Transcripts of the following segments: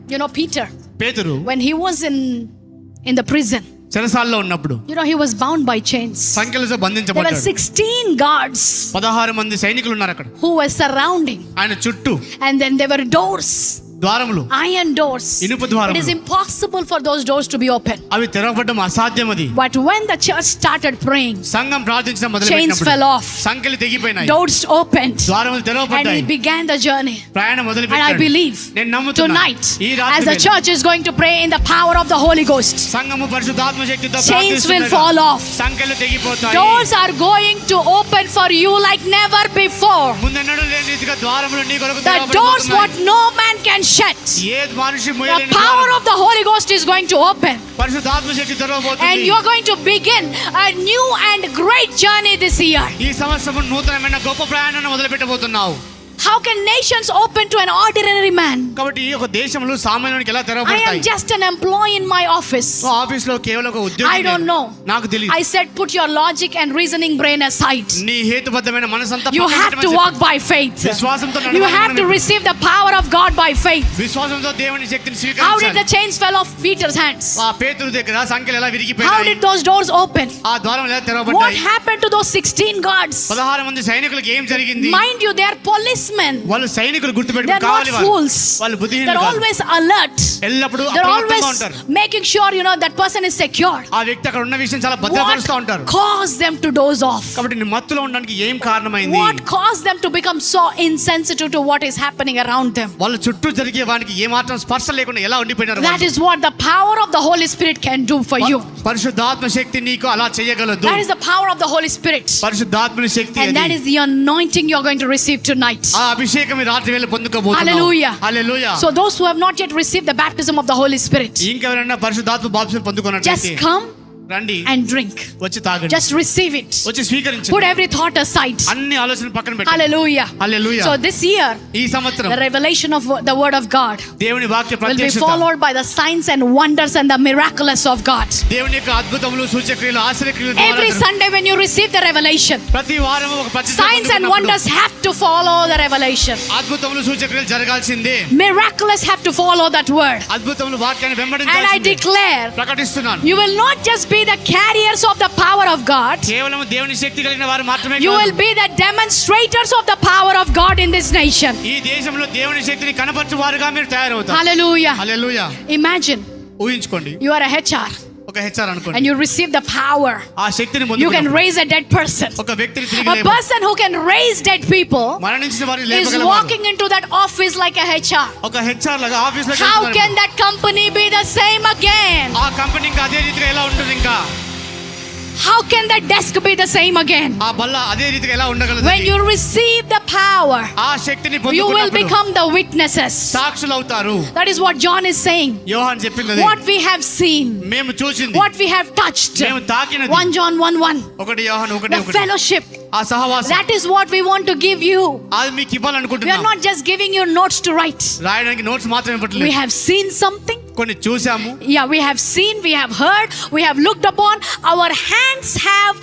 You know, Peter, పేతురు when he was in the prison, చెరసాలలో ఉన్నప్పుడు you know, he was bound by chains. సంకెలతో There were బంధించబడ్డాడు. 16 guards 16 మంది సైనికులు ఉన్నారు అక్కడ who were surrounding, ఆయన చుట్టూ. and then there were doors, ద్వారములు, iron doors. ఇనుప It ద్వారములు. is impossible for those doors to be open. అవి తెరవబడడం అసాధ్యం. అది But when the church started praying, సంఘం ప్రార్థించడం chains మొదలుపెట్టినప్పుడు fell off, సంకెలు తెగిపోయినాయి, doors opened, ద్వారములు and తెరవబడ్డాయి. he began the journey. ప్రయాణం And I మొదలుపెట్టాడు. believe నేను నమ్ముతున్నా tonight, ఈ as రాత్రి the church is going to pray in the power of the Holy Ghost, సంఘము పరిశుద్ధాత్మ శక్తితో chains will ప్రార్థిస్తుండగా fall off. సంకెలు తెగిపోతాయి. Doors are going to open for you like never before. ముందెన్నడూ లేని రీతిగా ద్వారములు నీ కొరకు The doors what తెరవబడబోతున్నాయి. no man can shut. ఏ మనిషి The మూయలేని power ద్వారం. of the Holy Ghost is going to open, పరిశుద్ధాత్మ శక్తి and తెరవబోతుంది. you are going to begin a new and great journey this year. ఈ సంవత్సరం నూతనమైన గొప్ప ప్రయాణాన్ని మొదలుపెట్టబోతున్నావు. How can nations open to an ordinary man? కాబట్టి ఈ ఒక దేశంలో సామాన్యునికి ఎలా I am తెరవబడతాయి? just an employee in my office. Office లో కేవలం ఒక ఉద్యోగి. I don't know. నాకు తెలియదు. I said put your logic and reasoning brain aside. నీ హేతుబద్ధమైన మనసంతా You పక్కన have to పెట్టమని walk చెప్పు. by faith. విశ్వాసంతో You have to receive the power of God by faith. విశ్వాసంతో దేవుని శక్తిని How did స్వీకరించాలి. the chains fell off Peter's hands? ఆ పేతురు దగ్గర సంఖ్యలు ఎలా How విరిగిపోయాయి? did those doors open? ఆ ద్వారం ఎలా What తెరవబడ్డాయి? happened to those 16 guards? 16 మంది సైనికులకు ఏం జరిగింది? Mind you, they are policemen. వాళ్ళు సైనికులు They గుర్తుపెట్టుకుని are not కావాలి వాళ్ళు. fools. వాళ్ళు They're బుద్ధిహీనులు కాదు. always alert. ఎల్లప్పుడూ They're అప్రమత్తంగా always ఉంటారు. making sure, you know, that person is secure. ఆ వ్యక్తి అక్కడ ఉన్న విషయం చాలా భద్రపరుస్తూ What ఉంటారు. caused them to doze off? కాబట్టి నీ మత్తులో ఉండడానికి ఏం కారణమైంది? What caused them to become so insensitive to what is happening around them? వాళ్ళ చుట్టూ జరిగే వానికి ఏ మాత్రం స్పర్శ లేకుండా ఎలా ఉండిపోయినారు That వాళ్ళు? is what the power of the Holy Spirit can do for you. పరిశుద్ధాత్మ శక్తి నీకు అలా చేయగలదు. That is the power of the Holy Spirit. పరిశుద్ధాత్మని శక్తి And that అది. is the anointing you're going to receive tonight. ఆ అభిషేకం ఈ రాత్రి వేళ పొందుకోబోతున్నావు. Hallelujah. Hallelujah. So those who have not yet received the baptism of the Holy Spirit, ఇంకెవరైనా పరిశుద్ధాత్మ బాప్తిసం just పొందుకున్నట్లయితే come రండి, and drink. వచ్చి తాగండి, Just receive it. వచ్చి స్వీకరించండి. Put every thought aside. అన్ని ఆలోచన పక్కన పెట్టండి. Hallelujah. Hallelujah. So this year, ఈ సంవత్సరం the revelation of the word of God దేవుని వాక్య will be ప్రత్యక్షత, followed by the signs and wonders and the miraculous of God. దేవుని యొక్క అద్భుతములు, సూచక్రియలు, ఆశ్చర్యక్రియలు Every ద్వారా Sunday when you receive the revelation, ప్రతి వారం ఒక ప్రత్యక్షత signs and పొందుకున్నప్పుడు wonders have to follow the revelation. అద్భుతములు, సూచక్రియలు జరగాల్సిందే. Miraculous have to follow that word. అద్భుతములు వాక్యాన్ని And I వెంబడించాల్సిందే. declare, ప్రకటిస్తున్నాను, you will not just be the carriers of the power of God. కేవలం దేవుని శక్తి కలిగిన వారు మాత్రమే You కాదు, will be the demonstrators of the power of God in this nation. ఈ దేశంలో దేవుని శక్తిని కనపరచు వారుగా మీరు తయారవుతారు. Hallelujah. హల్లెలూయా. Imagine ఊహించుకోండి, you are a HR ఒక హెచ్ఆర్ అనుకోండి. and you receive the power. ఆ శక్తిని You can పొందుకున్నప్పుడు raise a dead person. ఒక వ్యక్తిని తిరిగి A లేపు, person who can raise dead people మరణించిన వారిని is లేపగలవారు. walking into that office like a HR. ఒక హెచ్ఆర్ లాగా ఆఫీస్ లో How can that company be the same again? ఆ కంపెనీ ఇంకా అదే రీతిగా ఎలా ఉంటుంది? ఇంకా How can that desk be the same again? ఆ బల్ల అదే రీతిగా ఎలా ఉండగలదు? When you receive the power, ఆ శక్తిని you will పొందుకున్నప్పుడు become the witnesses. సాక్షులు అవుతారు. That is what John is saying. యోహాన్ చెప్పింది అదే. What we have seen, మేము చూసింది, what we have touched. మేము తాకినది. 1 John 1:1. ఒకటి యోహాన్ The 1:1. fellowship. ఆ సహవాసం That is what we want to give you. అది మీకు We are ఇవ్వాలనుకుంటున్నాం. not just giving you notes to write. రాయడానికి నోట్స్ మాత్రమే We ఇవ్వట్లేదు. have seen something. కొన్ని చూసాము, Yeah, we have seen, we have heard, we have looked upon, our hands have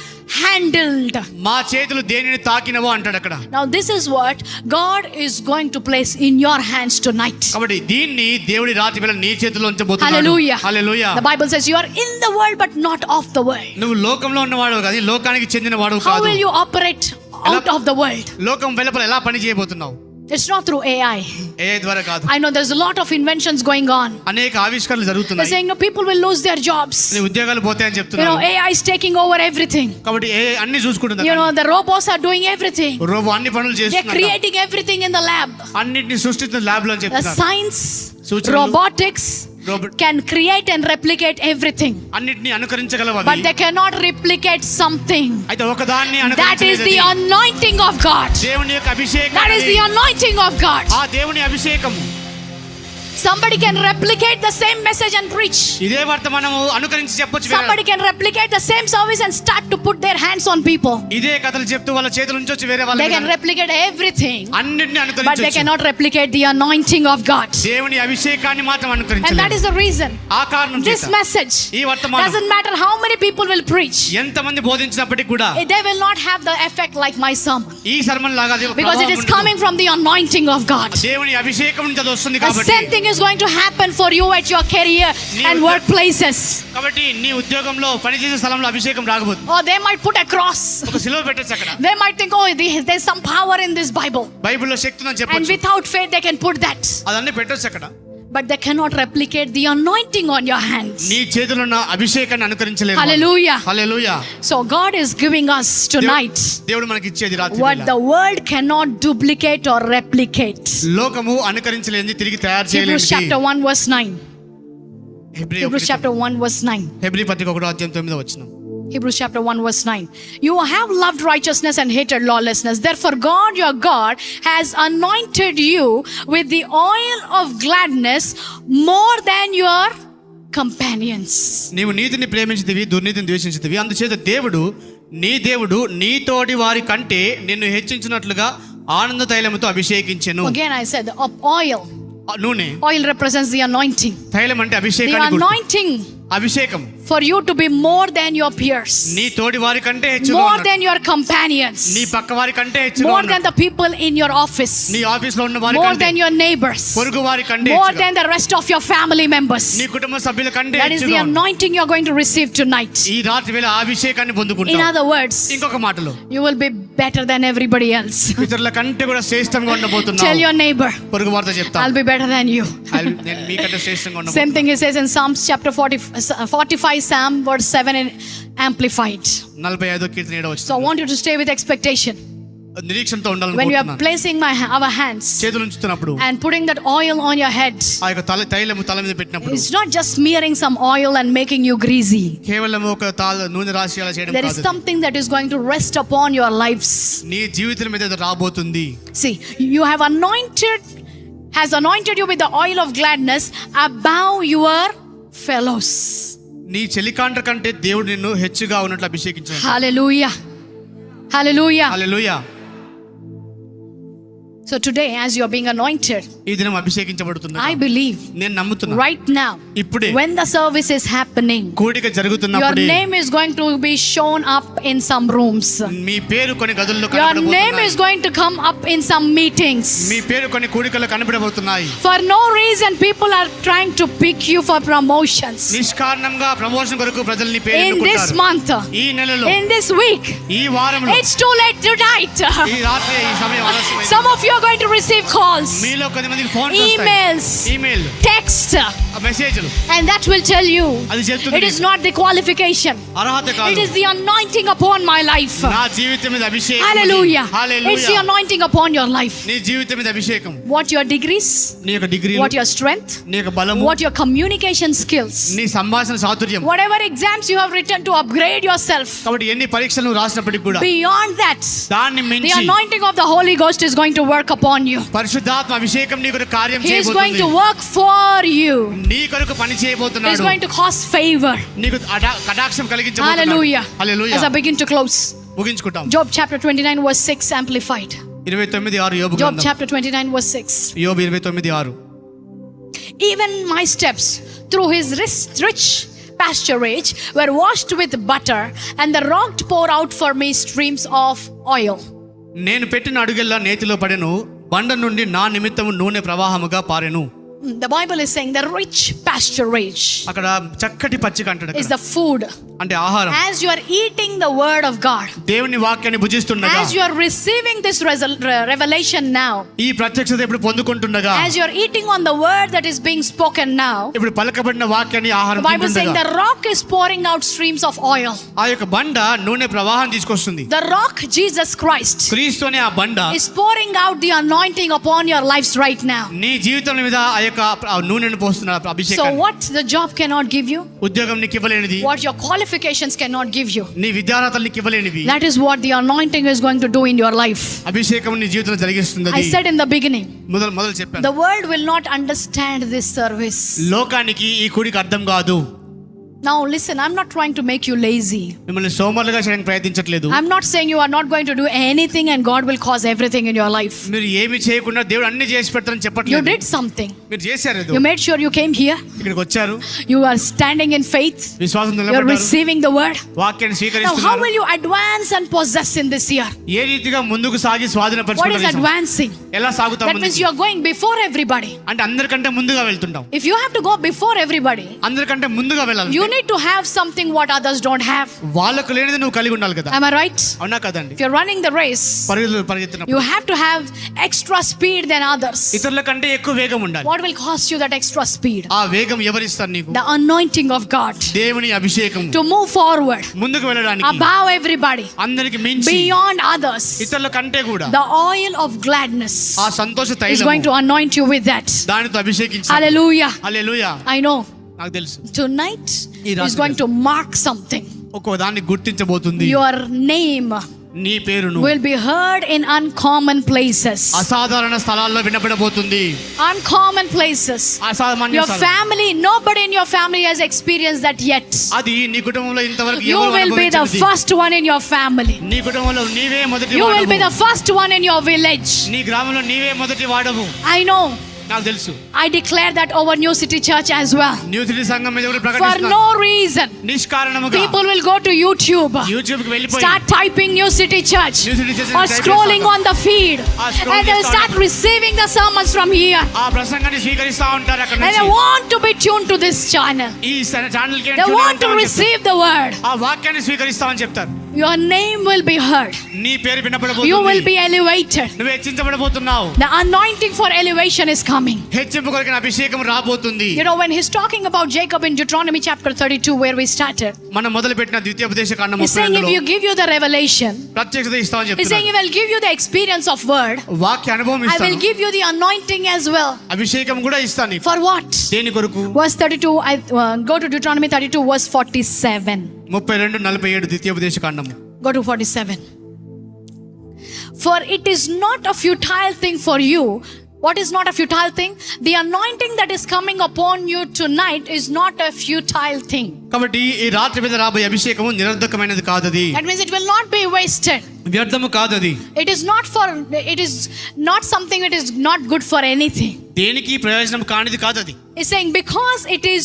handled. మా చేతులు దేనిని తాకినవో అంటాడు అక్కడ. Now this is what God is going to place in your hands tonight. కాబట్టి దీన్ని దేవుడి రాత్రి వేళ నీ చేతిలో ఉంచబోతున్నాడు. Hallelujah. Hallelujah. The Bible says you are in the world but not of the world. నువ్వు లోకంలో ఉన్నవాడు కాదు, ఈ లోకానికి చెందినవాడు How కాదు. will you operate out of the world? లోకం వెలుపల ఎలా పని చేయబోతున్నావు? It's not through AI. ఏ ద్వారా కాదు. I know there's a lot of inventions going on. అనేక ఆవిష్కరణలు They're జరుగుతున్నాయి. saying no, people will lose their jobs. నీ ఉద్యోగాలు పోతాయని You know, చెప్తున్నారు. AI is taking over everything. కాబట్టి ఏ అన్ని చూసుకుంటుంది. You know, the robots are doing everything. Robot అన్ని పనులు They're చేస్తుంది. creating everything in the lab. అన్నిటిని సృష్టిస్తున్న ల్యాబ్ లో అని The చెప్తున్నారు. science, సూచనలు, robotics robot can create and replicate everything, అన్నిటిని అనుకరించగలవు but అవి. they cannot replicate something. అయితే ఒకదాన్ని That is the అనుకరించలేదు. anointing of God. దేవుని యొక్క అభిషేకం. That is the anointing of God. ఆ దేవుని అభిషేకము. Somebody can replicate the same message and preach. ఇదే వర్తమానము అనుకరించి చెప్పొచ్చు వేరే. Somebody can replicate the same service and start to put their hands on people. ఇదే కథలు చెప్తూ వాళ్ళ చేతుల నుంచి వచ్చి వేరే వాళ్ళ They can మీద replicate everything, అన్నిటిని but they అనుకరించొచ్చు. cannot replicate the anointing of God. దేవుని అభిషేకాన్ని మాత్రం And that అనుకరించలేదు. is the reason ఆ కారణం this చేత message ఈ వర్తమానం doesn't matter how many people will preach. ఎంతమంది బోధించినప్పటికీ కూడా They will not have the effect like my sermon. ఈ సర్మన్ లాగా అది ఒక Because it ప్రభావం is ఉండదు. coming from the anointing of God. దేవుని అభిషేకం నుంచి అది వస్తుంది The కాబట్టి same thing is going to happen for you at your career and workplaces. కాబట్టి నీ ఉద్యోగంలో పనిచేసే స్థలంలో అభిషేకం రాకపోతుంది. Or they might put a cross. ఒక సిలువ పెట్టొచ్చు అక్కడ. They might think, oh, there's some power in this Bible. బైబిల్లో శక్తి ఉందని And చెప్పొచ్చు. without faith, they can put that. అదన్నీ పెట్టొచ్చు అక్కడ. But they cannot replicate the anointing on your hands. నీ చేతిలో ఉన్న అభిషేకాన్ని అనుకరించలేరు. Hallelujah. Hallelujah. So God is giving us tonight దేవుడు మనకి ఇచ్చేది రాత్రి what వేళ. the world cannot duplicate or replicate. లోకము అనుకరించలేనిది తిరిగి తయారు Hebrews చేయలేనిది. chapter 1 verse 9. Hebrews chapter 1 verse 9. Hebrew పత్రిక 1:9. Hebrews chapter 1 verse 9. You have loved righteousness and hated lawlessness. Therefore God your God has anointed you with the oil of gladness more than your companions. నీవు నీతిని ప్రేమించితివి, దుర్నీతిని ద్వేషించితివి. అందుచేత దేవుడు నీ తోటి వారి కంటే నిన్ను హెచ్చించినట్లుగా ఆనంద తైలముతో అభిషేకించెను. Again I said oil. నూనె. Oil represents the anointing. తైలం అంటే The అభిషేకాన్ని గుర్తు. anointing అభిషేకం for you to be more than your peers. నీ తోటి వారి కంటే హెచ్చుగా More ఉన్నట్టు. than your companions. నీ పక్క వారి కంటే హెచ్చుగా More ఉన్నట్టు. than the people in your office. నీ ఆఫీస్ లో ఉన్న వారి More కంటే, than your neighbors. పొరుగు వారి కంటే More హెచ్చుగా. than the rest of your family members. నీ కుటుంబ సభ్యుల కంటే That is the హెచ్చుగా ఉన్నట్టు. anointing you're going to receive tonight. ఈ రాత్రి వేళ ఆ అభిషేకాన్ని In పొందుకుంటావు. other words, ఇంకొక మాటలో you will be better than everybody else. ఇతరుల కంటే కూడా శ్రేష్టంగా Tell ఉండబోతున్నావు. your neighbor, పొరుగు వారితో చెప్తా. I'll be better than you. నేను మీకంటే శ్రేష్టంగా Same ఉండబోతున్నా. thing he says in Psalms chapter 45 Psalm verse 7 in Amplified. 45వ కీర్తన 7వ So I వచనం. want you to stay with expectation. నిరీక్షణతో When we are ఉండాలనుకుంటున్నాను. placing our hands చేతులు ఉంచుతున్నప్పుడు and putting that oil on your head, ఆ యొక్క తైలము తల మీద పెట్టినప్పుడు it's not just smearing some oil and making you greasy. కేవలం ఒక నూనె రాశి అలా చేయడం There is కాదు. something that is going to rest upon your lives. నీ జీవితం మీద అది రాబోతుంది. See, you have has anointed you with the oil of gladness above your fellows. నీ చెలికాండ్ర కంటే దేవుడు నిన్ను హెచ్చుగా ఉన్నట్లు అభిషేకించాడు. Hallelujah. Hallelujah. Hallelujah. So today, as you are being anointed, ఈ దినం అభిషేకించబడుతుంది. I believe నేను నమ్ముతున్నా. right now, ఇప్పుడే when the service is happening, కూడిక your జరుగుతున్నప్పుడే name is going to be shown up in some rooms. మీ పేరు కొన్ని గదుల్లో Your name కనబడబోతున్నాయి. is going to come up in some meetings. మీ పేరు కొన్ని కూడికల్లో కనబడబోతున్నాయి. For no reason, people are trying to pick you for promotions. నిష్కారణంగా promotion కొరకు ప్రజలు నీ పేరు In this ఎన్నుకుంటారు. month, ఈ నెలలో, in this week, ఈ వారంలో, it's too late tonight. ఈ రాత్రి, ఈ సమయం ఆలస్యమైంది. Some of you are going to receive calls, మీలో కొద్దిమందికి ఫోన్ emails, ఈమెయిల్, text, మెసేజ్లు. and that will tell you అది చెప్తుంది it is not the qualification, అర్హత it కాదు, is the anointing upon my life. నా జీవితం మీద అభిషేకం. Hallelujah. It's the hallelujah. anointing upon your life. నీ జీవితం మీద అభిషేకం. What your degrees, నీ యొక్క డిగ్రీ, what your strength, నీ యొక్క బలము, what your communication skills, నీ సంభాషణ చాతుర్యం. whatever exams you have written to upgrade yourself, కాబట్టి ఎన్ని పరీక్షలు నువ్వు రాసినప్పటికీ కూడా beyond that, దాన్ని the మించి anointing of the Holy Ghost is going to work upon you. పరిశుద్ధాత్మ అభిషేకం నీ కొరకు కార్యం He is going చేయబోతుంది. to work for you. నీ కొరకు పని He is చేయబోతున్నాడు. going to cause favor. నీకు కటాక్షం కలిగించబోతున్నాడు. Hallelujah. Hallelujah. As I begin to close, ముగించుకుంటాం. Job chapter 29 verse 6 amplified. 29:6 యోబు Job గ్రంథం. chapter 29 verse 6. యోబు 29:6. Even my steps through his rich pasturage were washed with butter, and the rock poured out for me streams of oil. నేను పెట్టిన అడుగెల్లా నేతిలో పడెను, బండ నుండి నా నిమిత్తము నూనె ప్రవాహముగా పారెను. The Bible is saying the rich pasturage అక్కడ చక్కటి పచ్చిక అంటాడు is అక్కడ. the food. అంటే ఆహారం. As you are eating the word of God, దేవుని వాక్యాన్ని భుజిస్తుండగా, as you are receiving this revelation now, ఈ ప్రత్యక్షత ఇప్పుడు పొందుకుంటుండగా, as you are eating on the word that is being spoken now, ఇప్పుడు పలకబడిన వాక్యాన్ని ఆహారం the Bible is saying తింటుండగా, the rock is pouring out streams of oil. ఆ యొక్క బండ నూనె ప్రవాహం తీసుకొస్తుంది. The rock, Jesus Christ, క్రీస్తు అనే ఆ బండ is pouring out the anointing upon your lives right now. నీ జీవితం మీద ఆ యొక్క నూనెను పోస్తున్న So అభిషేకం. what the job cannot give you, ఉద్యోగం నీకు ఇవ్వలేనిది, what your qualifications cannot give you, నీ విద్యార్హతలు నీకు ఇవ్వలేనివి, that is what the anointing is going to do in your life. అభిషేకం నీ జీవితంలో జరిగిస్తుంది. I said in the beginning, మొదలు చెప్పాను, the world will not understand this service. లోకానికి ఈ కూడిక అర్థం కాదు. Now listen, I'm not trying to make you lazy. మిమ్మల్ని సోమరులుగా చేయడానికి ప్రయత్నించట్లేదు. I'm not saying you are not going to do anything and God will cause everything in your life. మీరు ఏమి చేయకుండా దేవుడు అన్ని చేసి పెడతారని You చెప్పట్లేదు. did something. మీరు చేశారు ఏదో. You made sure you came here. ఇక్కడికి వచ్చారు. You are standing in faith. విశ్వాసం You're నిలబడ్డారు. receiving the word. వాక్యాన్ని Now, how స్వీకరిస్తున్నారు. will you advance and possess in this year? ఏ రీతిగా ముందుకు సాగి What is స్వాధీనపరచుకుంటారు? advancing? ఎలా సాగుతాం That means ముందుకు? you are going before everybody. అంటే అందరికంటే ముందుగా వెళ్తుంటాం. If you have to go before everybody, అందరికంటే ముందుగా వెళ్ళాలి. you need to have something what others don't have. వాళ్ళకు లేనిది నువ్వు కలిగి ఉండాలి కదా. Am I right? అవునా కదండి? If you're running the race, పరిగెత్తినప్పుడు you have to have extra speed than others. ఇతరుల కంటే ఎక్కువ వేగం ఉండాలి. What will cost you that extra speed? ఆ వేగం ఎవరిస్తారు నీకు? The anointing of God దేవుని అభిషేకం. to move forward ముందుకు వెళ్ళడానికి, above everybody, అందరికి మించి, beyond others. ఇతరుల కంటే కూడా The oil of gladness ఆ సంతోష is తైలము going to anoint you with that. దానితో అభిషేకించాలి. Hallelujah. హల్లెలూయా. I know నాకు తెలుసు tonight ఈ రాత్రి is going to mark something. ఒక్కో దాన్ని గుర్తించబోతుంది. Your name నీ పేరును will be heard in uncommon places. అసాధారణ స్థలాల్లో వినబడబోతుంది. Uncommon places. అసామాన్య Your స్థలాలు. family, nobody in your family has experienced that yet. అది నీ కుటుంబంలో ఇంతవరకు You ఎవరు will be the అనుభవించనిది. first one in your family. నీ కుటుంబంలో నీవే మొదటి You will be వాడవు. the first one in your village. నీ గ్రామంలో నీవే మొదటి వాడవు. I know. నాకు తెలుసు. I declare that over New City Church as well. New city సంఘం మీద కూడా For ప్రకటిస్తున్నాను. no reason, నిష్కారణముగా people will go to YouTube, YouTube కి వెళ్ళిపోయి start typing New City Church, New City Church or type scrolling చేస్తారు. on the feed, scroll and they'll చేస్తా start ఉంటారు. receiving the sermons from here. ఆ ప్రసంగాన్ని స్వీకరిస్తా ఉంటారు అక్కడ And they నుంచి. want to be tuned to this channel. ఈ channel కి They want to receive the word. ఆ వాక్యాన్ని స్వీకరిస్తామని చెప్తారు. Your name will be heard. నీ పేరు You will వినపడబోతుంది. be elevated. నువ్వు హెచ్చించబడబోతున్నావు. The anointing for elevation is coming. హెచ్చింపు కొరకైన అభిషేకం రాబోతుంది. You know, when he's talking about Jacob in Deuteronomy chapter 32, where we started, మనం మొదలు పెట్టిన ద్వితీయోపదేశ కాండం he's saying if 32లో you give you the revelation, ప్రత్యక్షత ఇస్తామని he's saying చెప్తున్నాడు. he will give you the experience of word. వాక్య అనుభవం I will ఇస్తాను. give you the anointing as well. అభిషేకం కూడా ఇస్తాను నీకు. For what? దేని కొరకు? Verse 32, go to Deuteronomy 32, verse 47. 32:47 ద్వితీయోపదేశ కాండము. Go to 47. For it is not a futile thing for you. What is not a futile thing? The anointing that is coming upon you tonight is not a futile thing. కాబట్టి ఈ రాత్రి మీద రాబోయే అభిషేకము నిరర్ధకమైనది కాదది. That means it will not be wasted. వ్యర్థము కాదది. It is not something that is not good for anything. దేనికి ప్రయోజనం కానిది కాదది. It's saying because it is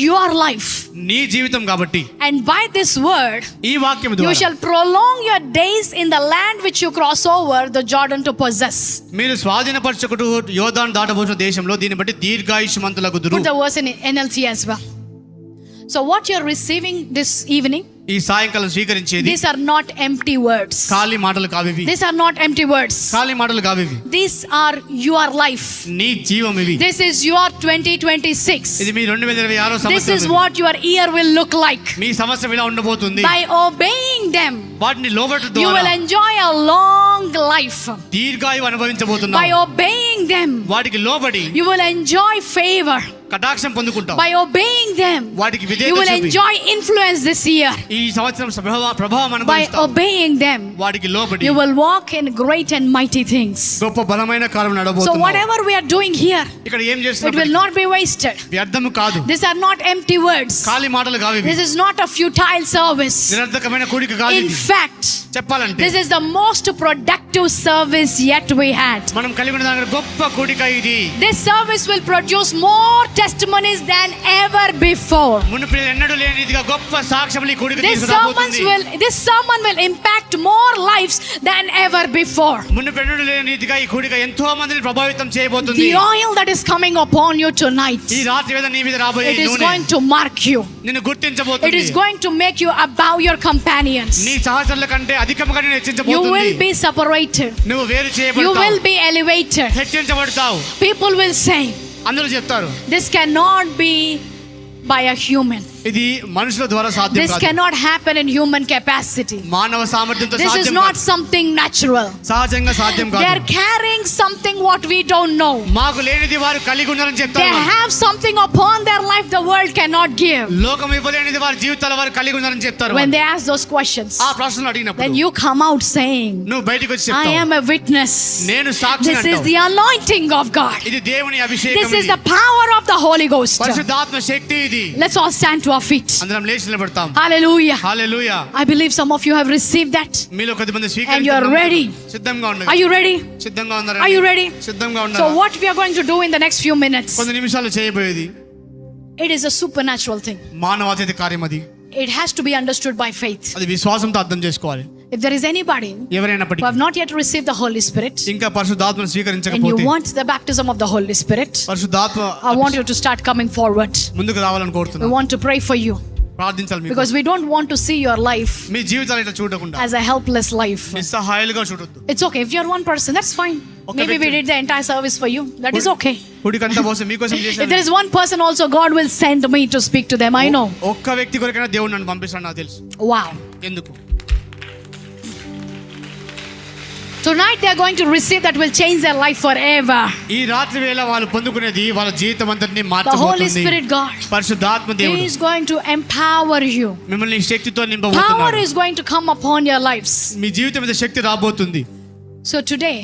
your life. నీ జీవితం కాబట్టి. And by this word, ఈ వాక్యము you ద్వారా shall prolong your days in the land which you cross over the Jordan to possess. మీరు స్వాధీనపరచుకుడు యోర్దాను దాటబోతున్న దేశంలో దీన్ని బట్టి దీర్ఘాయుష్మంతులగుదురు. Put the verse in NLT as well. So what you're receiving this evening, ఈ సాయంకాలం స్వీకరించేది these are not empty words. ఖాళీ మాటలు కావివి. These are not empty words. ఖాళీ మాటలు కావివి. These are your life. నీ జీవం ఇవి. This is your 2026. ఇది మీ 2026 This సంవత్సరం. is what your year will look like. మీ సంవత్సరం ఇలా ఉండబోతుంది. By obeying them, వాటిని లోబట్టు you will ద్వారా enjoy a long life. దీర్ఘాయువు By అనుభవించబోతున్నావు. obeying them, వాటికి లోబడి you will enjoy favor. కటాక్షం పొందుకుంటావు. By obeying them, వాటికి you విధేయత will చూపి enjoy influence this year. ఈ సంవత్సరం ప్రభావం By అనుభవిస్తావు. obeying them, వాటికి లోబడి you will walk in great and mighty things. గొప్ప బలమైన కార్యం So నడబోతున్నావు. whatever we are doing here, ఇక్కడ ఏం it will చేస్తున్నావు? not be wasted. వ్యర్థము కాదు. These are not empty words. ఖాళీ మాటలు కావివి. This is not a futile service. నిరర్ధకమైన కూడిక కాదు In ఇది. fact, చెప్పాలంటే this is the most productive service yet we had. మనం కలిగి ఉన్న దాని గొప్ప కూడిక ఇది. This service will produce more testimonies than ever before. మునుపు ఎన్నడూ లేని రీతిగా గొప్ప సాక్ష్యములు ఈ కూడిక తీసుకురాబోతుంది. This sermon will impact more lives than ever before. మునుపు ఎన్నడూ లేని రీతిగా ఈ కూడిక ఎంతో మందిని ప్రభావితం చేయబోతుంది. The oil that is coming upon you tonight, ఈ రాత్రి మీద నీ మీద రాబోయే it is నూనె going to mark you. నిన్ను It గుర్తించబోతుంది. is going to make you above your companions. నీ సహచరుల కంటే అధికముగా నిన్ను You హెచ్చించబోతుంది. will be separated. నువ్వు వేరు You చేయబడతావు. will be elevated. హెచ్చించబడతావు. People will say, అందరూ చెప్తారు this cannot be by a human. ఇది మనుషుల ద్వారా సాధ్యం This కాదు. cannot happen in human capacity. మానవ సామర్థ్యంతో This is సాధ్యం not కాదు. something natural. సహజంగా సాధ్యం They are కాదు. carrying something what we don't know. మాకు లేనిది వారు కలిగి ఉన్నారని They చెప్తారు. have something upon their life the world cannot give. లోకం ఇవ్వలేనిది వారి జీవితాల వారు కలిగి ఉన్నారని చెప్తారు. When they ask those questions, ఆ ప్రశ్నలు then అడిగినప్పుడు you come out saying, నువ్వు బయటికి వచ్చి I చెప్తావు. am a witness. నేను సాక్షి This is అంటావు. the anointing of God. ఇది దేవుని అభిషేకం. This is ఇది the power of the Holy Ghost. పరిశుద్ధాత్మ శక్తి ఇది. Let's all stand to to our feet. అందరం లేచి నిలబడతాం. Hallelujah. Hallelujah. I believe some of you have received that. మీలో కొద్దిమంది And you are ready. సిద్ధంగా Are ఉండండి. you ready? సిద్ధంగా ఉన్నారా? Are you ready? సిద్ధంగా So ఉన్నారా? what we are going to do in the next few minutes, కొన్ని నిమిషాలు చేయబోయేది it is a supernatural thing. మానవాతీత కార్యం అది. It has to be understood by faith. అది విశ్వాసంతో అర్థం చేసుకోవాలి. If there is anybody who ఎవరైనప్పటికీ have not yet received the Holy Spirit ఇంకా పరిశుద్ధాత్మను and you స్వీకరించకపోతే want the baptism of the Holy Spirit, పరిశుద్ధాత్మ I want you to start coming forward. ముందుకు రావాలని We కోరుతున్నాను. want to pray for you ప్రార్థించాలి మీకు. because we don't want to see your life మీ జీవితాలు ఇట్లా చూడకుండా as a helpless life. నిస్సహాయాలుగా చూడొద్దు. It's okay. If you're one person, that's fine. Okay, Maybe we victim. did the entire service for you. That is okay. కుడికంతా కోసం మీకోసం If చేశాను. there is one person also, God will send me to speak to them. I know. ఒక్క వ్యక్తి కొరకైనా దేవుడు నన్ను పంపిస్తాడు నాకు తెలుసు. Wow. ఎందుకు? Tonight they are going to receive that will change their life forever. ఈ రాత్రి వేళ వాళ్ళు పొందుకునేది వాళ్ళ జీవితం అంతటిని The Holy మార్చబోతుంది. Spirit God, పరిశుద్ధాత్మ He దేవుడు is going to empower you. మిమ్మల్ని శక్తితో Power నింపబోతున్నాడు. is going to come upon your lives. మీ జీవితం మీద శక్తి రాబోతుంది. So today,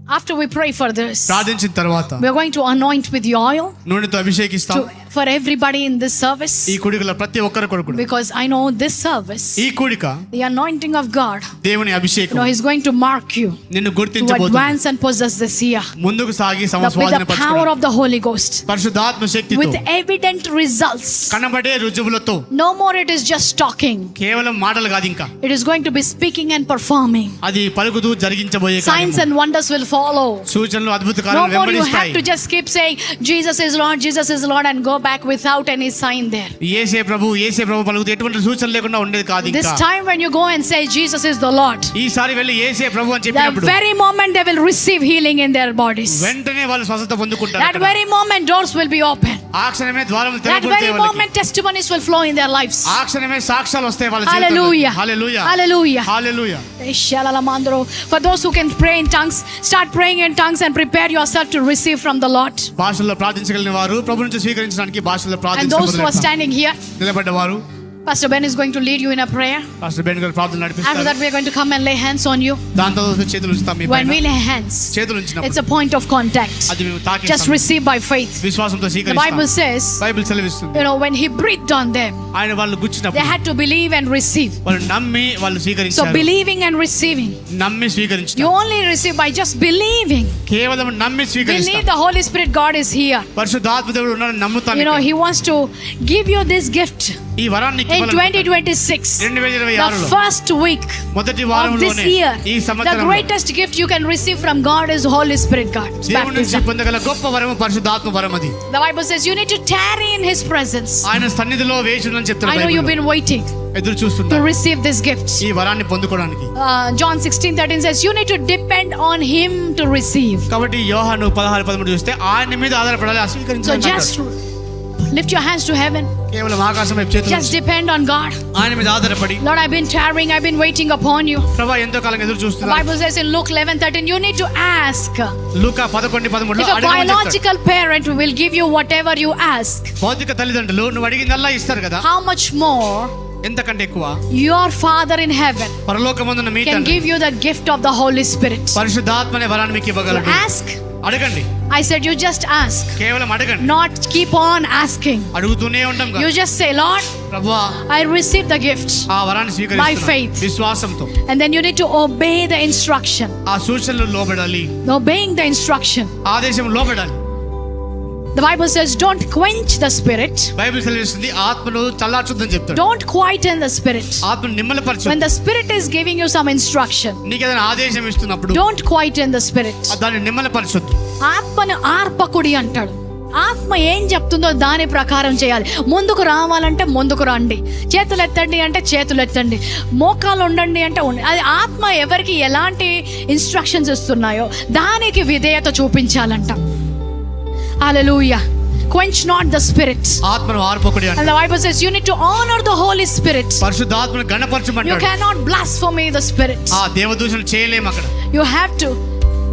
after we pray for this, ప్రార్థించిన తర్వాత we are going to anoint with the oil నూనెతో అభిషేకిస్తాం. for everybody in this service. ఈ కూడికలో ప్రతి ఒక్కరి కొరకు Because I know this service, ఈ కూడిక the anointing of God, దేవుని అభిషేకం He's going to mark you నిన్ను to గుర్తించబోతుంది. advance and possess this year ముందుకు సాగి with సంవత్సరాలను the power పరచుకోవడం. of the Holy Ghost, పరిశుద్ధాత్మ శక్తితో with evident results. కనబడే రుజువులతో No more it is just talking. కేవలం మాటలు కాదు, ఇంకా It is going to be speaking and performing. అది పలుకుతూ జరిగించబోయే Signs కార్యము. and wonders will follow. సూచనలు అద్భుత No కార్యాలు more you have వెంబడిస్తాయి. to just keep saying Jesus is Lord and go back without any sign there. యేసే ప్రభు పలుకుతూ ఎటువంటి సూచన లేకుండా ఉండేది కాదు This ఇంకా. time when you go and say Jesus is the Lord, ఈసారి వెళ్ళి యేసే ప్రభు అని the చెప్పినప్పుడు very moment they will receive healing in their bodies. వెంటనే వాళ్ళు స్వస్థత పొందుకుంటారు. That very moment doors will be open. ఆ క్షణమే ద్వారములు That తెరవబడతాయి very వాళ్ళకి. moment testimonies will flow in their lives. ఆ క్షణమే సాక్ష్యాలు వస్తాయి వాళ్ళ జీవితంలో. Hallelujah. Hallelujah. Hallelujah. Hallelujah. For those who can pray in tongues, start praying in tongues and prepare yourself to receive from the Lord. భాషల్లో ప్రార్థించగలిగిన వారు ప్రభు నుంచి స్వీకరించడానికి భాషల్లో And ప్రార్థించడం those who are మొదలెడతాం. standing here, నిలబడ్డవారు Pastor Ben is going to lead you in a prayer. Pastor Ben గారు ప్రార్థన After నడిపిస్తారు. that, we are going to come and lay hands on you. దాని తర్వాత చేతులు ఉంచుతాం మీ When పైన. we lay hands, చేతులు it's ఉంచినప్పుడు a point of contact. అది మేము Just తాకిస్తాం. receive by faith. విశ్వాసంతో The Bible స్వీకరిస్తాం. says, బైబిల్ సెలవిస్తుంది. when He breathed on them, ఆయన వాళ్ళు they గుచ్చినప్పుడు had to believe and receive. వాళ్ళు నమ్మి వాళ్ళు So స్వీకరించారు. believing and receiving, నమ్మి you స్వీకరించారు. only receive by just believing. కేవలం నమ్మి Believe స్వీకరిస్తాం. the Holy Spirit God is here. పరిశుద్ధాత్మ దేవుడు ఉన్నాడని నమ్ముతాను. He wants to give you this gift ఈ వరాన్ని in 2026. 2026 The first week మొదటి of this వారంలోనే year, ఈ the సంవత్సరంలో greatest gift you can receive from God is Holy Spirit God. It's దేవుని నుంచి baptism. పొందగల గొప్ప వరము పరిశుద్ధాత్మ వరం అది. The Bible says you need to tarry in His presence. ఆయన సన్నిధిలో వేచునని I చెప్తారు. know you've been waiting ఎదురు to చూస్తున్నారు receive this gift. ఈ వరాన్ని పొందుకోవడానికి. John 16:13 says you need to depend on Him to receive. కాబట్టి యోహాను 16:13 చూస్తే ఆయన మీద ఆధారపడాలి, So స్వీకరించాలి. just lift your hands to heaven. కేవలం ఆకాశం వైపు చేతులు Just ఉంచి depend on God. ఆయన మీద ఆధారపడి, Lord, I've been tarrying, I've been waiting upon you. ప్రభువా ఎంతో కాలం ఎదురు The చూస్తున్నాను. Bible says in Luke 11:13 you need to ask. Luka 11:13 If a biological parent will give you whatever you ask, భౌతిక తల్లిదండ్రులు నువ్వు అడిగిందల్లా ఇస్తారు కదా, how much more ఎంతకంటే ఎక్కువ your Father in heaven పరలోకమందున్న మీ can తండ్రి give you the gift of the Holy Spirit. పరిశుద్ధాత్మ అనే వరాన్ని మీకు You ఇవ్వగలడు. ask. అడగండి, I said you just ask, కేవలం అడగండి. not keep on asking. అడుగుతూనే ఉంటాం You కదా. just say, Lord, ప్రభువా I receive the gift. ఆ వరాన్ని By స్వీకరిస్తున్నాను faith. విశ్వాసంతో. And then you need to obey the instruction. ఆ సూచనలు లోబడాలి, Obeying the instruction. ఆదేశం లోబడాలి. The Bible says don't quench the spirit. Bible సెలవిస్తుంది ఆత్మను చల్లార్చుద్దని చెప్తాడు. Don't quieten the spirit. ఆత్మను నిమ్మలపరచు. When the spirit is giving you some instruction, నీకు ఏదైనా ఆదేశం ఇస్తున్నప్పుడు don't quieten the spirit. దాన్ని నిమ్మలపరచొద్దు. ఆత్మను ఆర్పకుడి అంటాడు. ఆత్మ ఏం చెప్తుందో దాని ప్రకారం చేయాలి. ముందుకు రావాలంటే ముందుకు రండి, చేతులు ఎత్తండి అంటే చేతులు ఎత్తండి, మోకాలు ఉండండి అంటే అది ఆత్మ ఎవరికి ఎలాంటి ఇన్స్ట్రక్షన్స్ ఇస్తున్నాయో దానికి విధేయత చూపించాలంట. Hallelujah. Quench not the spirit. ఆత్మను ఆర్పకుడి And అంటే the Bible says you need to honor the Holy Spirit. పరిశుద్ధాత్మను You గణపరచమంటాడు. cannot blaspheme the Spirit. ఆ దేవదూషణ చేయలేము అక్కడ.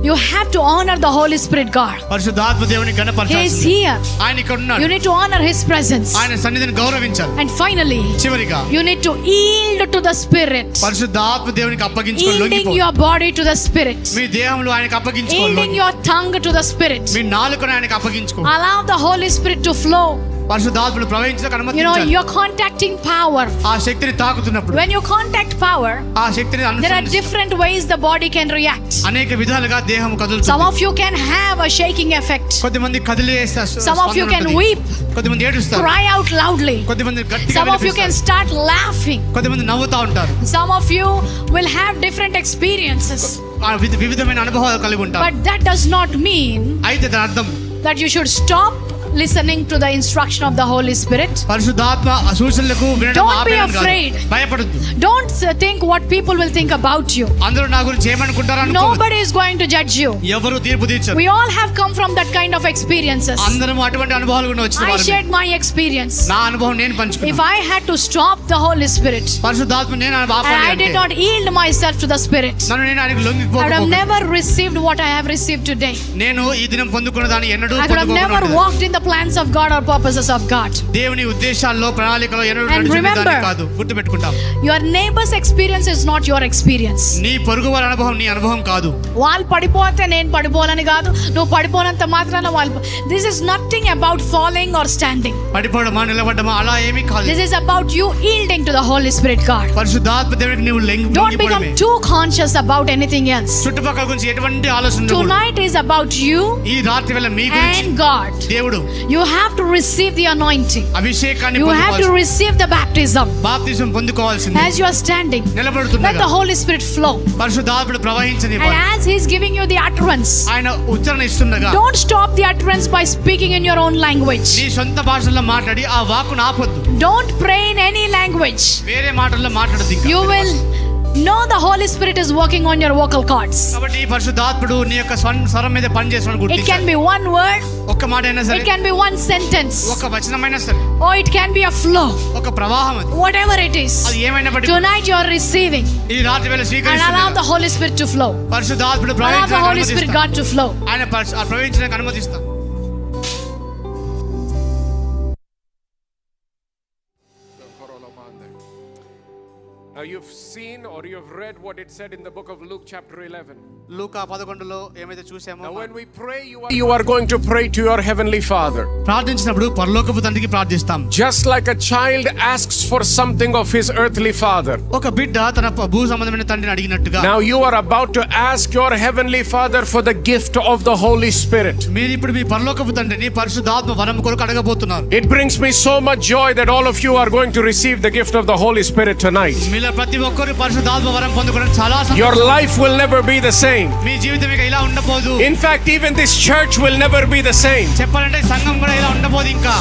You have to honor the Holy Spirit God. పరిశుద్ధాత్మ దేవుని He is గణపరచాలి. here. ఆయన ఇక్కడ ఉన్నాడు. You need to honor His presence. ఆయన సన్నిధిని గౌరవించాలి. And finally, చివరిగా you need to yield to the Spirit. పరిశుద్ధాత్మ దేవునికి అప్పగించుకొని Yielding లొంగిపో. your body to the Spirit. మీ దేహంలో ఆయనకు అప్పగించుకోవాలి. Yielding your tongue to the Spirit. మీ నాలుకను ఆయనకు అప్పగించుకో. Allow the Holy Spirit to flow. పరిశుద్ధాత్మను ప్రవహించడానికి You know, అనుమతించాలి. you're contacting power. ఆ శక్తిని తాకుతున్నప్పుడు, When you contact power, ఆ శక్తిని there are అనుసరించి different ways the body can react. అనేక విధాలుగా దేహం Some కదులుతుంది. of you can have a shaking effect. కొద్దిమంది కదిలేస్తారు, Some of you can weep, కొద్దిమంది ఏడుస్తారు, cry out loudly. కొద్దిమంది గట్టిగా Some of you can విలపిస్తారు, start laughing. కొద్దిమంది నవ్వుతా ఉంటారు. Some of you will have different experiences. ఆ వివిధమైన అనుభవాలు కలిగి ఉంటారు. But that does not mean అయితే దాని అర్థం that you should stop listening to the instruction of the Holy Spirit. పరిశుద్ధాత్మ ఆ సూచనలకు వినడం Don't be ఆపేయడం కాదు. afraid. భయపడొద్దు. Don't think what people will think about you. అందరూ నా గురించి ఏమనుకుంటారు అనుకోవద్దు. Nobody is going to judge you. ఎవరు తీర్పు తీర్చరు. We all have come from that kind of experiences. అందరం అటువంటి అనుభవాలు గురించి వచ్చిన I వారమే. shared my experience. నా అనుభవం నేను If పంచుకున్నాను. I had to stop the Holy Spirit పరిశుద్ధాత్మ నేను and ఆపాలి I అంటే did not yield myself to the Spirit, నన్ను నేను ఆయనకు I would have లొంగిపోకపోతే never received what I have received today. నేను ఈ దినం పొందుకున్న దాన్ని ఎన్నడూ I could have never పొందుకోకుండా walked in the plans of God or purposes of God. దేవుని ఉద్దేశాల్లో ప్రణాళికలో ఎన్నడూ And నడిచేదాన్ని remember, కాదు. గుర్తుపెట్టుకుంటాం. Your neighbor's experience is not your experience. నీ పొరుగు వారి అనుభవం నీ అనుభవం కాదు. వాళ్ళు పడిపోతే నేను పడిపోనని కాదు, నువ్వు పడిపోనంత మాత్రాన వాళ్ళు. This is nothing about falling or standing. పడిపోవడమా నిలబడ్డమా అలా ఏమీ కాదు. This is about you yielding to the Holy Spirit God. పరిశుద్ధాత్మ దేవునికి నీవు Don't become too conscious about anything else. చుట్టుపక్కల గురించి ఎటువంటి ఆలోచన ఉండకూడదు. Tonight is about you ఈ రాత్రి వేళ మీ గురించి and God. దేవుడు You have to receive the anointing. అభిషేకాన్ని You have to receive the baptism. బాప్తిజం పొందుకోవాల్సింది. As you are standing, let the నిలబడుతుండగా Holy Spirit flow. పరిశుద్ధాత్ముడు ప్రవహించని And as He is giving you the utterance, ఆయన ఉచ్చారణ ఇస్తుండగా don't stop the utterance by speaking in your own language. నీ సొంత భాషల్లో మాట్లాడి ఆ వాక్కును ఆపొద్దు. Don't pray in any language. వేరే మాటల్లో మాట్లాడదు ఇంకా. You will know the Holy Spirit is working on your vocal cords. కాబట్టి ఈ పరిశుద్ధాత్ముడు నీ యొక్క స్వరం మీద పని చేస్తున్నాడు It can గుర్తించాలి. be one word, ఒక్క మాట అయినా సరే, it can be one sentence, ఒక వచనమైనా సరే, or it can be a flow. ఒక ప్రవాహం అది. Whatever it is, అది ఏమైనప్పటికీ tonight you are receiving ఈ రాత్రి వేళ and allow స్వీకరిస్తున్నా the Holy Spirit to flow. పరిశుద్ధాత్ముడు Allow the ప్రవహించడానికి Holy Spirit అనుమతిస్తాం. God to flow. ఆయన ప్రవహించడానికి అనుమతిస్తాం. Now you've seen or you've read what it said in the book of Luke chapter 11. లూకా 11లో ఏమైతే చూసామో, Now when we pray, you are going to pray to your heavenly Father. ప్రార్థించినప్పుడు పరలోకపు తండ్రికి ప్రార్థిస్తాం. Just like a child asks for something of his earthly father. ఒక బిడ్డ తన భూ సంబంధమైన తండ్రిని అడిగినట్టుగా Now you are about to ask your heavenly Father for the gift of the Holy Spirit. మీరు ఇప్పుడు మీ పరలోకపు తండ్రిని పరిశుద్ధాత్మ వరం కొరకు అడగబోతున్నారు. It brings me so much joy that all of you are going to receive the gift of the Holy Spirit tonight. మీలో ప్రతి ఒక్కరు పరిశుద్ధాత్మ వరం పొందుకోవడం చాలా Your సంతోషం. life will never be the same. మీ జీవితం ఇక ఇలా ఉండబోదు. In fact, even this church will never be the same. చెప్పాలంటే సంఘం కూడా ఇలా ఉండబోదు ఇంకా.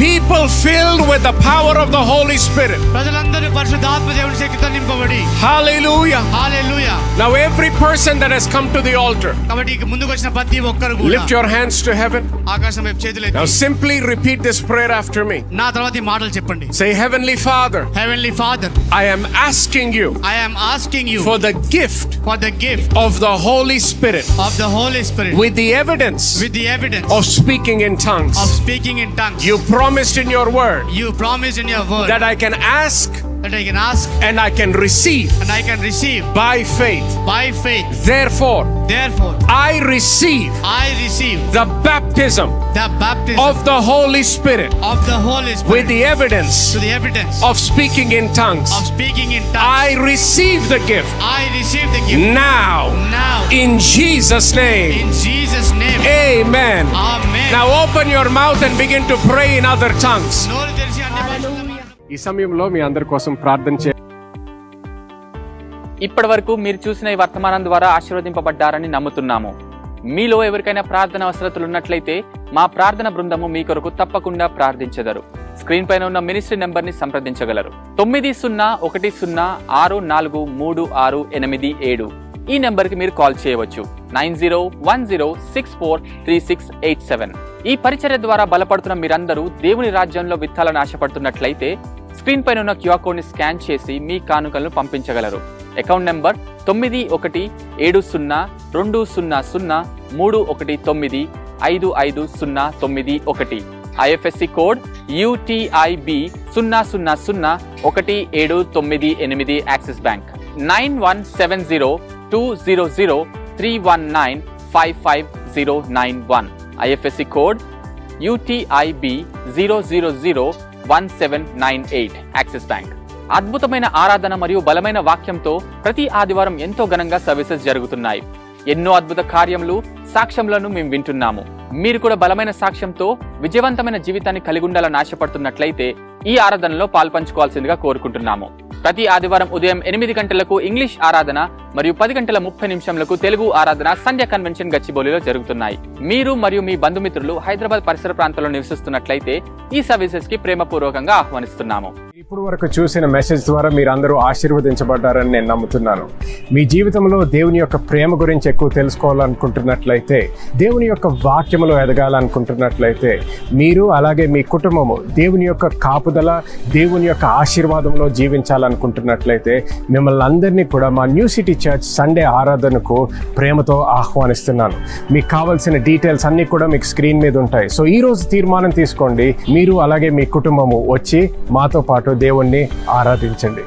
People filled with the power of the Holy Spirit. ప్రజలందరూ పరిశుద్ధాత్మ దేవుని శక్తితో నింపబడి. Hallelujah. Hallelujah. Now every person that has come to the altar, కాబట్టి ఇక ముందుకు వచ్చిన ప్రతి ఒక్కరు కూడా lift your hands to heaven. ఆకాశం వైపు చేతులు Now ఎత్తి simply repeat this prayer after me. నా తర్వాత ఈ మాటలు చెప్పండి. Say, Heavenly Father, heavenly father, I am asking you I am asking you for the gift for the gift of the Holy Spirit of the Holy Spirit with the evidence with the evidence of speaking in tongues. of speaking in tongues. You promised in your word You promised in your word that I can ask that I can ask and I can receive and I can receive by faith. by faith. Therefore, I receive I receive the baptism the baptism of the Holy Spirit of the Holy Spirit with the evidence to the evidence of speaking in tongues. of speaking in tongues. I receive the gift I receive the gift now now in Jesus' name. in Jesus' name. Amen. Amen. Now open your mouth and begin to pray in other tongues. నోరు తెరిచి అన్ని భాషల్లో ఈ సమయంలో మీ అందరి కోసం ప్రార్థన చే ఇప్పటి వరకు మీరు చూసిన ఈ వర్తమానం ద్వారా ఆశీర్వదింపబడ్డారని నమ్ముతున్నాము. మీలో ఎవరికైనా ప్రార్థన అవసరతలు ఉన్నట్లయితే మా ప్రార్థన బృందము మీ కొరకు తప్పకుండా ప్రార్థించెదరు. స్క్రీన్ పైన ఉన్న మినిస్ట్రీ నెంబర్ ని సంప్రదించగలరు. 9010103637 ఈ నెంబర్ కి మీరు కాల్ చేయవచ్చు. 9010643687. ఈ పరిచర్య ద్వారా బలపడుతున్న మీరందరూ దేవుని రాజ్యంలో విత్తాలను ఆశపడుతున్నట్లయితే స్క్రీన్ పైన ఉన్న క్యూఆర్ కోడ్ ని స్కాన్ చేసి మీ కానుకలను పంపించగలరు. Account number 9170200319550991. IFSC code UTIB 0001798 Axis bank. 9170200319550991. IFSC code UTIB 0001798 Axis bank. అద్భుతమైన ఆరాధన మరియు బలమైన వాక్యంతో ప్రతి ఆదివారం ఎంతో ఘనంగా సర్వీసెస్ జరుగుతున్నాయి. ఎన్నో అద్భుత కార్యములు, సాక్ష్యములను మేము వింటున్నాము. మీరు కూడా బలమైన సాక్ష్యంతో విజయవంతమైన జీవితాన్ని కలిగి ఉండాలని ఆశపడుతున్నట్లయితే ఈ ఆరాధనలో పాల్పంచుకోవాల్సిందిగా కోరుకుంటున్నాము. ప్రతి ఆదివారం ఉదయం 8 గంటలకు ఇంగ్లీష్ ఆరాధన మరియు 10:30 తెలుగు ఆరాధన సంధ్య కన్వెన్షన్ గచ్చిబౌలిలో జరుగుతున్నాయి. మీరు మరియు మీ బంధుమిత్రులు హైదరాబాద్ పరిసర ప్రాంతాల్లో నివసిస్తున్నట్లయితే ఈ సర్వీసెస్ కి ప్రేమపూర్వకంగా ఆహ్వానిస్తున్నాము. ఇప్పుడు వరకు చూసిన మెసేజ్ ద్వారా మీరందరూ ఆశీర్వదించబడ్డారని నేను నమ్ముతున్నాను. మీ జీవితంలో దేవుని యొక్క ప్రేమ గురించి ఎక్కువ తెలుసుకోవాలనుకుంటున్నట్లయితే, దేవుని యొక్క వాక్యములో ఎదగాలనుకుంటున్నట్లయితే, మీరు అలాగే మీ కుటుంబము దేవుని యొక్క కాపుదల, దేవుని యొక్క ఆశీర్వాదంలో జీవించాలనుకుంటున్నట్లయితే మిమ్మల్ని అందరినీ కూడా మా న్యూ సిటీ చర్చ్ సండే ఆరాధనకు ప్రేమతో ఆహ్వానిస్తున్నాను. మీకు కావాల్సిన డీటెయిల్స్ అన్నీ కూడా మీకు స్క్రీన్ మీద ఉంటాయి. సో ఈ రోజు తీర్మానం తీసుకోండి, మీరు అలాగే మీ కుటుంబము వచ్చి మాతో పాటు దేవుణ్ణి ఆరాధించండి.